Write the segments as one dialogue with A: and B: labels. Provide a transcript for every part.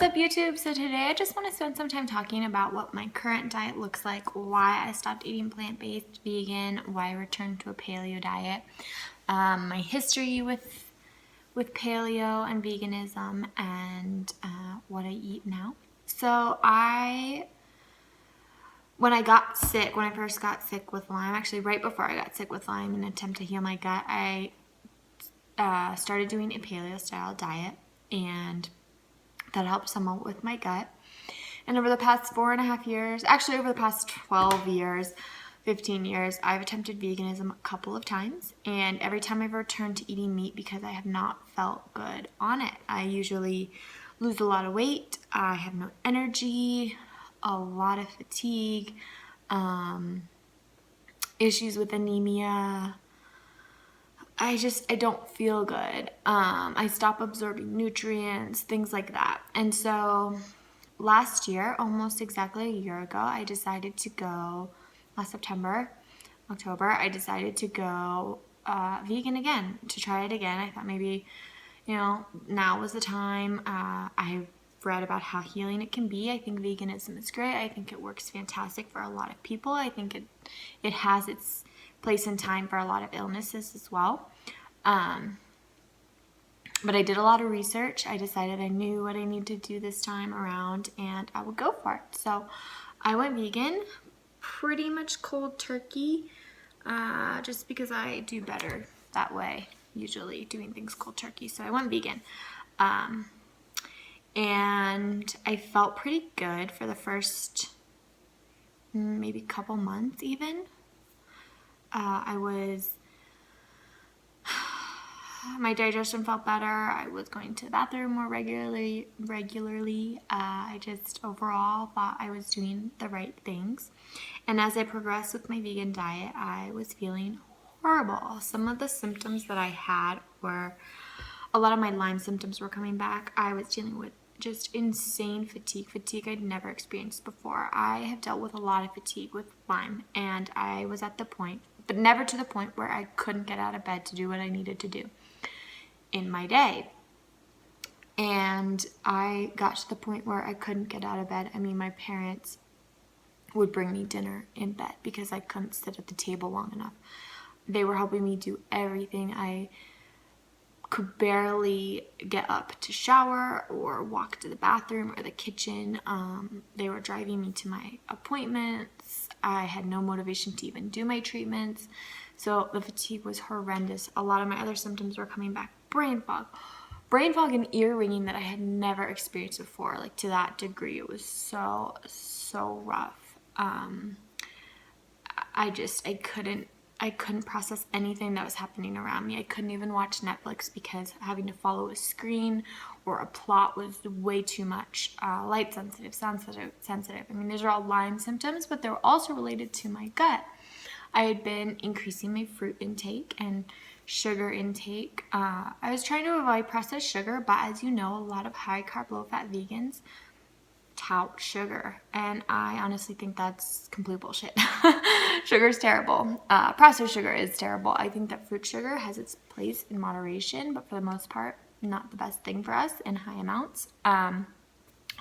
A: What's up, YouTube? So today I just want to spend some time talking about what my current diet looks like, why I stopped eating plant-based, vegan, why I returned to a paleo diet, my history with paleo and veganism, and what I eat now. So when I first got sick with Lyme, actually right before I got sick with Lyme, in an attempt to heal my gut, I started doing a paleo style diet, and that helped somewhat with my gut. And over the past 4.5 years, actually over the past 12 years, 15 years, I've attempted veganism a couple of times. And every time I've returned to eating meat because I have not felt good on it. I usually lose a lot of weight. I have no energy, a lot of fatigue, issues with anemia. I don't feel good. I stop absorbing nutrients, things like that. And so last year, almost exactly a year ago, I decided to go, last October, I decided to go vegan again, to try it again. I thought maybe, now was the time. I've read about how healing it can be. I think veganism is great. I think it works fantastic for a lot of people. I think it has its place and time for a lot of illnesses as well. But I did a lot of research. I decided I knew what I needed to do this time around, and I would go for it. So I went vegan, pretty much cold turkey, just because I do better that way, usually doing things cold turkey. So I went vegan. And I felt pretty good for the first maybe couple months even. My digestion felt better. I was going to the bathroom more regularly. I just overall thought I was doing the right things. And as I progressed with my vegan diet, I was feeling horrible. Some of the symptoms that I had were, a lot of my Lyme symptoms were coming back. I was dealing with just insane fatigue I'd never experienced before. I have dealt with a lot of fatigue with Lyme, and I was at the point, but never to the point where I couldn't get out of bed to do what I needed to do in my day. And I got to the point where I couldn't get out of bed. I mean, my parents would bring me dinner in bed because I couldn't sit at the table long enough. They were helping me do everything. I could barely get up to shower or walk to the bathroom or the kitchen. They were driving me to my appointments. I had no motivation to even do my treatments. So the fatigue was horrendous. A lot of my other symptoms were coming back. Brain fog and ear ringing that I had never experienced before, like to that degree. It was so rough. I couldn't process anything that was happening around me. I couldn't even watch Netflix because having to follow a screen or a plot was way too much. Light sensitive, sound sensitive. I mean, these are all Lyme symptoms, but they were also related to my gut. I had been increasing my fruit intake and sugar intake. I was trying to avoid processed sugar, but as you know, a lot of high carb, low fat vegans tout sugar, and I honestly think that's complete bullshit. Sugar is terrible. Processed sugar is terrible. I think that fruit sugar has its place in moderation, but for the most part, not the best thing for us in high amounts. I'll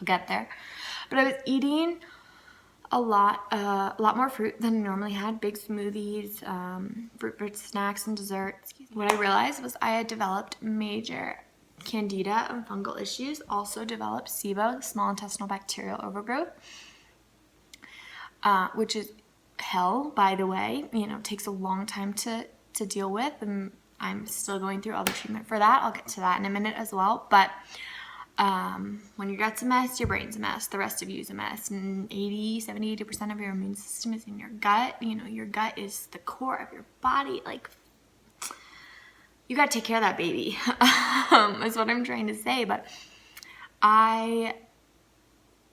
A: get there. But I was eating a lot more fruit than I normally had. Big smoothies, fruit snacks, and desserts. What I realized was I had developed major candida and fungal issues, also developed SIBO, small intestinal bacterial overgrowth, which is hell, by the way. Takes a long time to deal with, and I'm still going through all the treatment for that. I'll get to that in a minute as well. But when your gut's a mess, your brain's a mess, the rest of you is a mess, and 80% of your immune system is in your gut. Your gut is the core of your body. Like, you gotta take care of that baby. Is what I'm trying to say. But I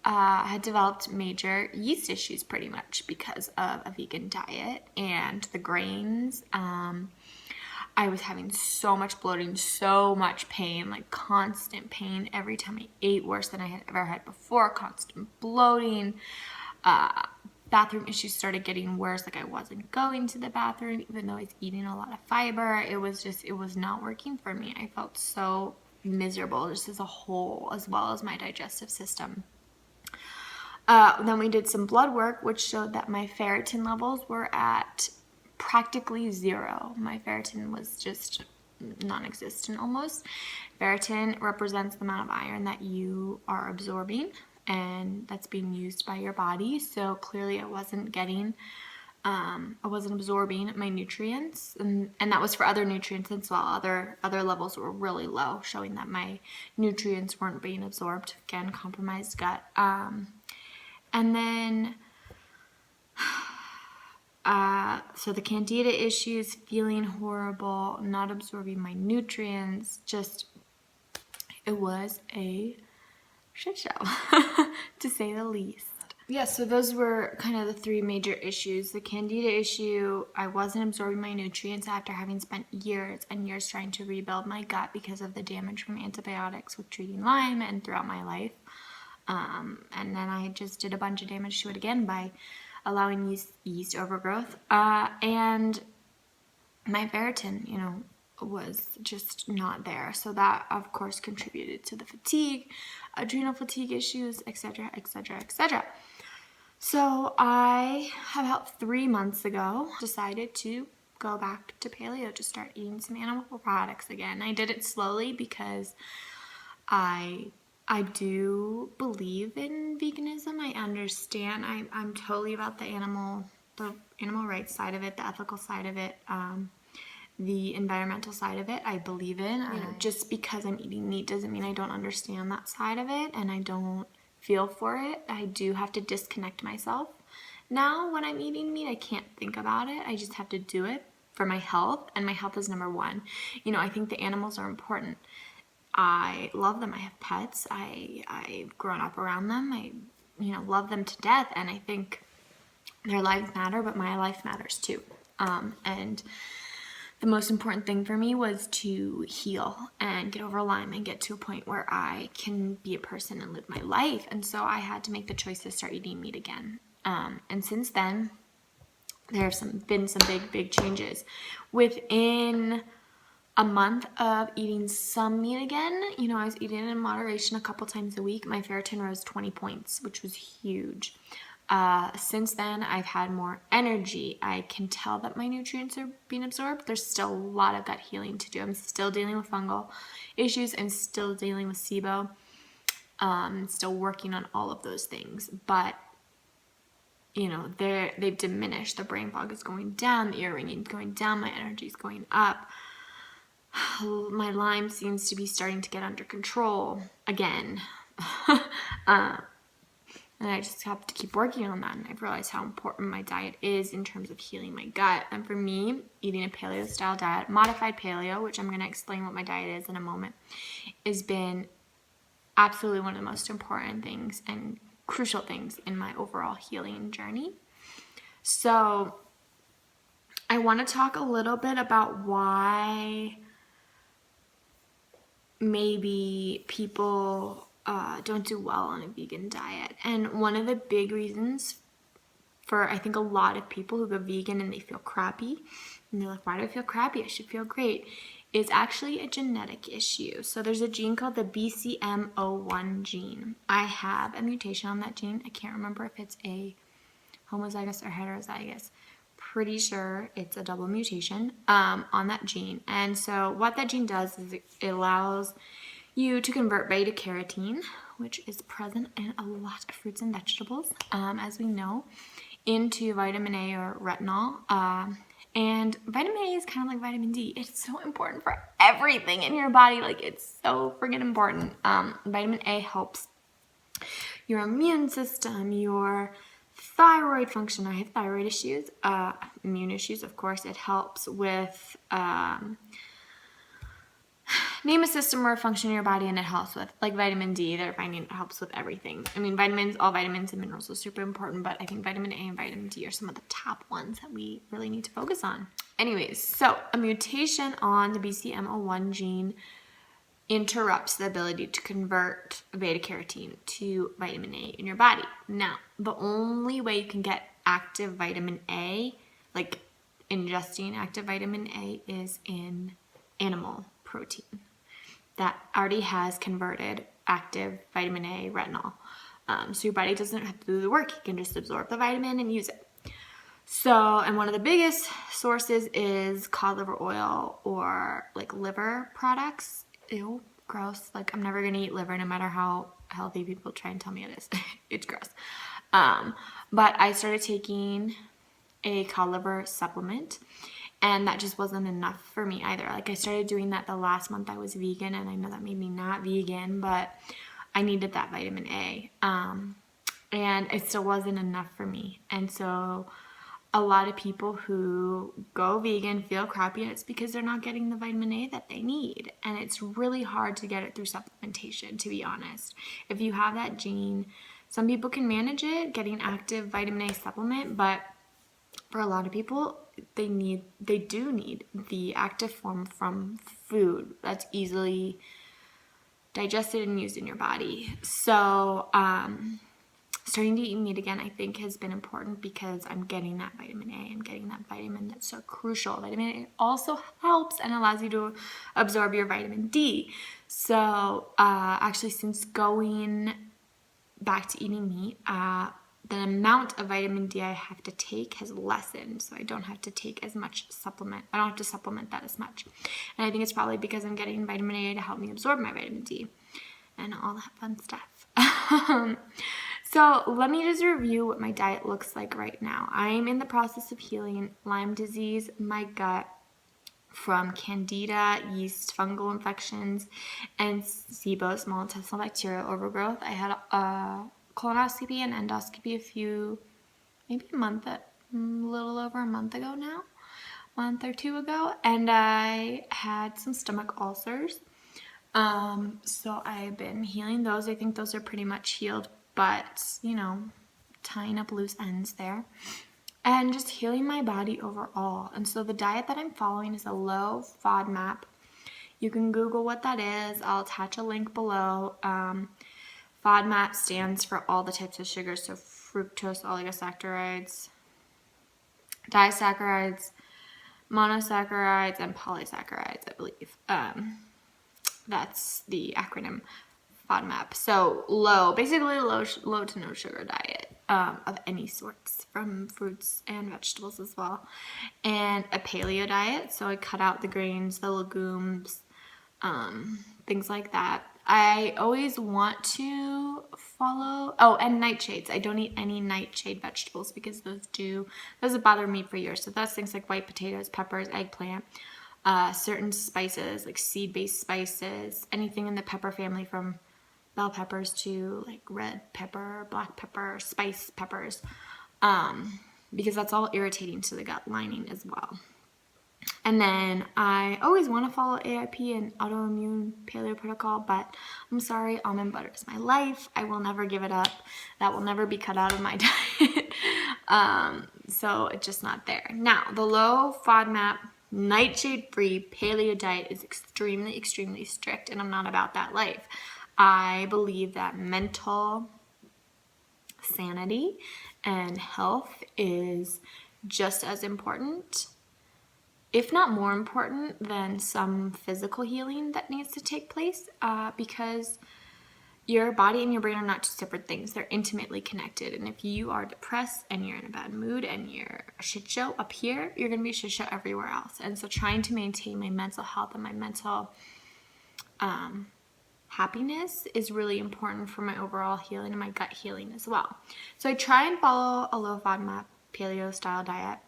A: had developed major yeast issues pretty much because of a vegan diet and the grains. I was having so much bloating, so much pain, like constant pain every time I ate, worse than I had ever had before. Constant bloating. Bathroom issues started getting worse. Like, I wasn't going to the bathroom even though I was eating a lot of fiber. It was not working for me. I felt so miserable just as a whole, as well as my digestive system. Then we did some blood work, which showed that my ferritin levels were at practically zero. My ferritin was just non-existent almost. Ferritin represents the amount of iron that you are absorbing and that's being used by your body. So clearly I wasn't absorbing my nutrients, and that was for other nutrients as well. Other levels were really low, showing that my nutrients weren't being absorbed. Again, compromised gut. And then, so the candida issues, feeling horrible, not absorbing my nutrients, just, it was a shit show, to say the least. Yeah, so those were kind of the three major issues. The candida issue, I wasn't absorbing my nutrients after having spent years and years trying to rebuild my gut because of the damage from antibiotics with treating Lyme and throughout my life. And then I just did a bunch of damage to it again by allowing yeast overgrowth. And my ferritin, was just not there. So that, of course, contributed to the fatigue, adrenal fatigue issues, etc., etc., etc. So I, about 3 months ago, decided to go back to paleo, to start eating some animal products again. I did it slowly because I do believe in veganism. I understand. I'm totally about the animal rights side of it, the ethical side of it, the environmental side of it. I believe in. Just because I'm eating meat doesn't mean I don't understand that side of it and I don't feel for it. I do have to disconnect myself. Now, when I'm eating meat, I can't think about it. I just have to do it for my health, and my health is number one. I think the animals are important. I love them. I have pets. I've grown up around them. I, love them to death. And I think their lives matter, but my life matters too. And the most important thing for me was to heal and get over Lyme and get to a point where I can be a person and live my life. And so I had to make the choice to start eating meat again. And since then, there have been some big changes. Within a month of eating some meat again, I was eating in moderation a couple times a week. My ferritin rose 20 points, which was huge. Since then, I've had more energy. I can tell that my nutrients are being absorbed. There's still a lot of gut healing to do. I'm still dealing with fungal issues. I'm still dealing with SIBO. Still working on all of those things. But, they've diminished. The brain fog is going down. The ear ringing is going down. My energy is going up. My Lyme seems to be starting to get under control again. And I just have to keep working on that. And I've realized how important my diet is in terms of healing my gut. And for me, eating a paleo style diet, modified paleo, which I'm going to explain what my diet is in a moment, has been absolutely one of the most important things and crucial things in my overall healing journey. So I want to talk a little bit about why maybe people don't do well on a vegan diet. And one of the big reasons for, I think, a lot of people who go vegan and they feel crappy, and they're like, why do I feel crappy? I should feel great, is actually a genetic issue. So there's a gene called the BCM01 gene. I have a mutation on that gene. I can't remember if it's a homozygous or heterozygous. Pretty sure it's a double mutation on that gene. And so what that gene does is it allows you to convert beta carotene, which is present in a lot of fruits and vegetables, as we know, into vitamin A or retinol. And vitamin A is kind of like vitamin D. It's so important for everything in your body. Like, it's so friggin' important. Vitamin A helps your immune system, your thyroid function. I have thyroid issues, immune issues, of course. It helps with name a system or a function in your body, and it helps with, like vitamin D, they're finding it helps with everything. I mean, all vitamins and minerals are super important, but I think vitamin A and vitamin D are some of the top ones that we really need to focus on. Anyways, so a mutation on the BCM01 gene interrupts the ability to convert beta carotene to vitamin A in your body. Now, the only way you can get active vitamin A, like ingesting active vitamin A, is in animal protein. that already has converted active vitamin A retinol. So your body doesn't have to do the work. You can just absorb the vitamin and use it. So, and one of the biggest sources is cod liver oil or like liver products. Ew, gross. Like, I'm never going to eat liver no matter how healthy people try and tell me it is. It's gross. But I started taking a cod liver supplement, and that just wasn't enough for me either. Like, I started doing that the last month I was vegan, and I know that made me not vegan, but I needed that vitamin A. And it still wasn't enough for me. And so a lot of people who go vegan feel crappy, and it's because they're not getting the vitamin A that they need. And it's really hard to get it through supplementation, to be honest. If you have that gene, some people can manage it, getting active vitamin A supplement, but for a lot of people, they do need the active form from food that's easily digested and used in your body. So, starting to eat meat again, I think, has been important because I'm getting that vitamin A. I'm getting that vitamin that's so crucial. Vitamin A also helps and allows you to absorb your vitamin D. So, actually, since going back to eating meat, the amount of vitamin D I have to take has lessened, so I don't have to take as much supplement. I don't have to supplement that as much. And I think it's probably because I'm getting vitamin A to help me absorb my vitamin D and all that fun stuff. So let me just review what my diet looks like right now. I'm in the process of healing Lyme disease, my gut, from candida, yeast, fungal infections, and SIBO, small intestinal bacterial overgrowth. I had a colonoscopy and endoscopy maybe a little over a month ago now, month or two ago, and I had some stomach ulcers. So I've been healing those. I think those are pretty much healed, but, tying up loose ends there. And just healing my body overall. And so the diet that I'm following is a low FODMAP. You can Google what that is. I'll attach a link below. FODMAP stands for all the types of sugars, so fructose, oligosaccharides, disaccharides, monosaccharides, and polysaccharides, I believe. That's the acronym FODMAP. So basically low to no sugar diet of any sorts, from fruits and vegetables as well. And a paleo diet, so I cut out the grains, the legumes, things like that. I always want to follow, and nightshades. I don't eat any nightshade vegetables because those have bothered me for years. So that's things like white potatoes, peppers, eggplant, certain spices, like seed-based spices, anything in the pepper family from bell peppers to like red pepper, black pepper, spice peppers, because that's all irritating to the gut lining as well. And then I always want to follow AIP and autoimmune paleo protocol, but I'm sorry, almond butter is my life. I will never give it up. That will never be cut out of my diet. So it's just not there. Now, the low FODMAP, nightshade-free paleo diet is extremely, extremely strict, and I'm not about that life. I believe that mental sanity and health is just as important, if not more important, than some physical healing that needs to take place, because your body and your brain are not two separate things. They're intimately connected. And if you are depressed and you're in a bad mood and you're a shit show up here, you're going to be a shit show everywhere else. And so trying to maintain my mental health and my mental happiness is really important for my overall healing and my gut healing as well. So I try and follow a low FODMAP paleo style diet.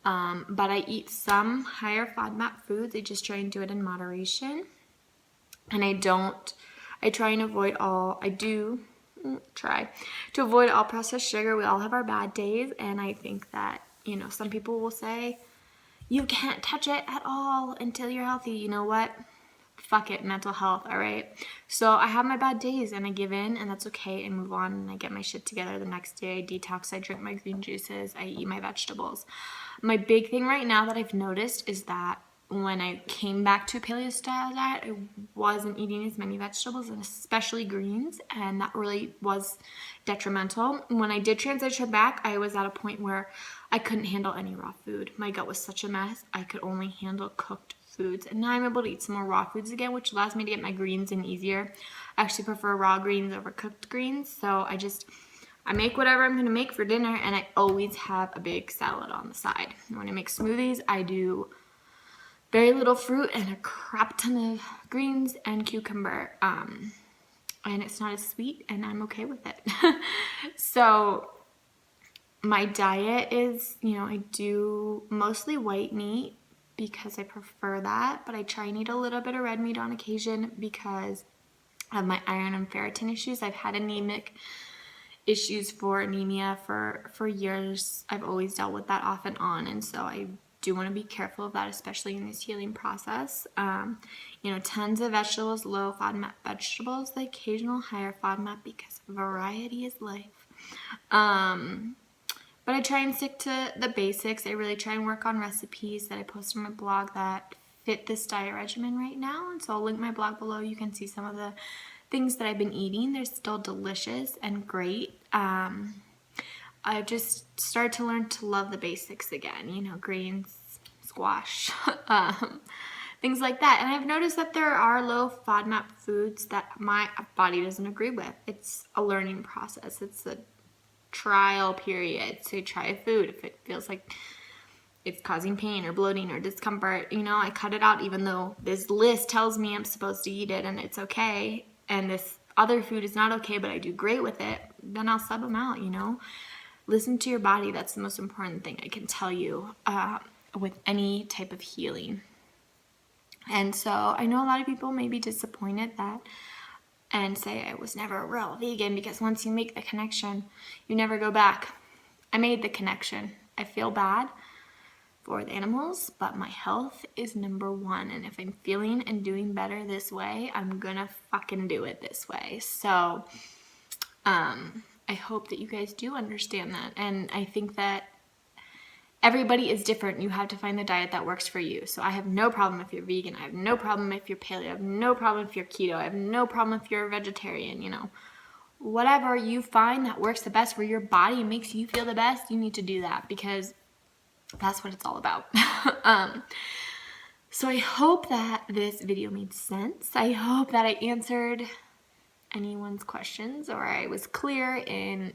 A: But I eat some higher FODMAP foods. I just try and do it in moderation. And I try and avoid I do try to avoid all processed sugar. We all have our bad days. And I think that, some people will say, you can't touch it at all until you're healthy. You know what? Fuck it, mental health, all right? So I have my bad days and I give in, and that's okay, and move on, and I get my shit together the next day. I detox, I drink my green juices, I eat my vegetables. My big thing right now that I've noticed is that when I came back to a paleo style diet, I wasn't eating as many vegetables, and especially greens, and that really was detrimental. When I did transition back, I was at a point where I couldn't handle any raw food. My gut was such a mess. I could only handle cooked foods, and now I'm able to eat some more raw foods again, which allows me to get my greens in easier. I actually prefer raw greens over cooked greens, so I make whatever I'm gonna make for dinner, and I always have a big salad on the side. When I make smoothies, I do very little fruit and a crap ton of greens and cucumber, and it's not as sweet, and I'm okay with it. So my diet is, I do mostly white meat because I prefer that, but I try and eat a little bit of red meat on occasion because of my iron and ferritin issues. I've had anemic issues for anemia for years. I've always dealt with that off and on, and so I do want to be careful of that, especially in this healing process. Tons of vegetables, low FODMAP vegetables, the occasional higher FODMAP because variety is life. But I try and stick to the basics. I really try and work on recipes that I post on my blog that fit this diet regimen right now. And so I'll link my blog below. You can see some of the things that I've been eating. They're still delicious and great. I've just started to learn to love the basics again, greens, squash, things like that. And I've noticed that there are low FODMAP foods that my body doesn't agree with. It's a learning process. It's a trial period. So you try a food. If it feels like it's causing pain or bloating or discomfort, I cut it out even though this list tells me I'm supposed to eat it and it's okay. And this other food is not okay, but I do great with it, then I'll sub them out, Listen to your body. That's the most important thing I can tell you with any type of healing. And so I know a lot of people may be disappointed that and say I was never a real vegan because once you make the connection, you never go back. I made the connection. I feel bad for the animals, but my health is number one. And if I'm feeling and doing better this way, I'm gonna fucking do it this way. So I hope that you guys do understand that. And I think that everybody is different. You have to find the diet that works for you. So I have no problem if you're vegan. I have no problem if you're paleo. I have no problem if you're keto. I have no problem if you're a vegetarian, Whatever you find that works the best for your body and makes you feel the best, you need to do that because that's what it's all about. So I hope that this video made sense. I hope that I answered anyone's questions or I was clear in,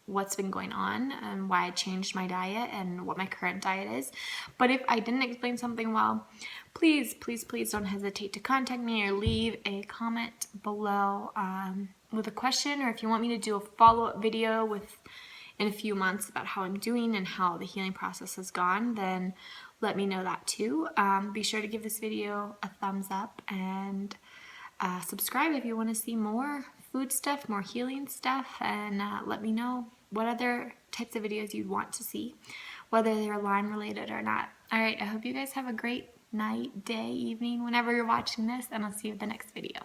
A: what's been going on and why I changed my diet and what my current diet is. But if I didn't explain something well, please, please, please don't hesitate to contact me or leave a comment below with a question, or if you want me to do a follow-up video in a few months about how I'm doing and how the healing process has gone, then let me know that too. Be sure to give this video a thumbs up and subscribe if you want to see more food stuff, more healing stuff, and let me know what other types of videos you'd want to see, whether they're Lyme related or not. All right, I hope you guys have a great night, day, evening, whenever you're watching this, and I'll see you in the next video.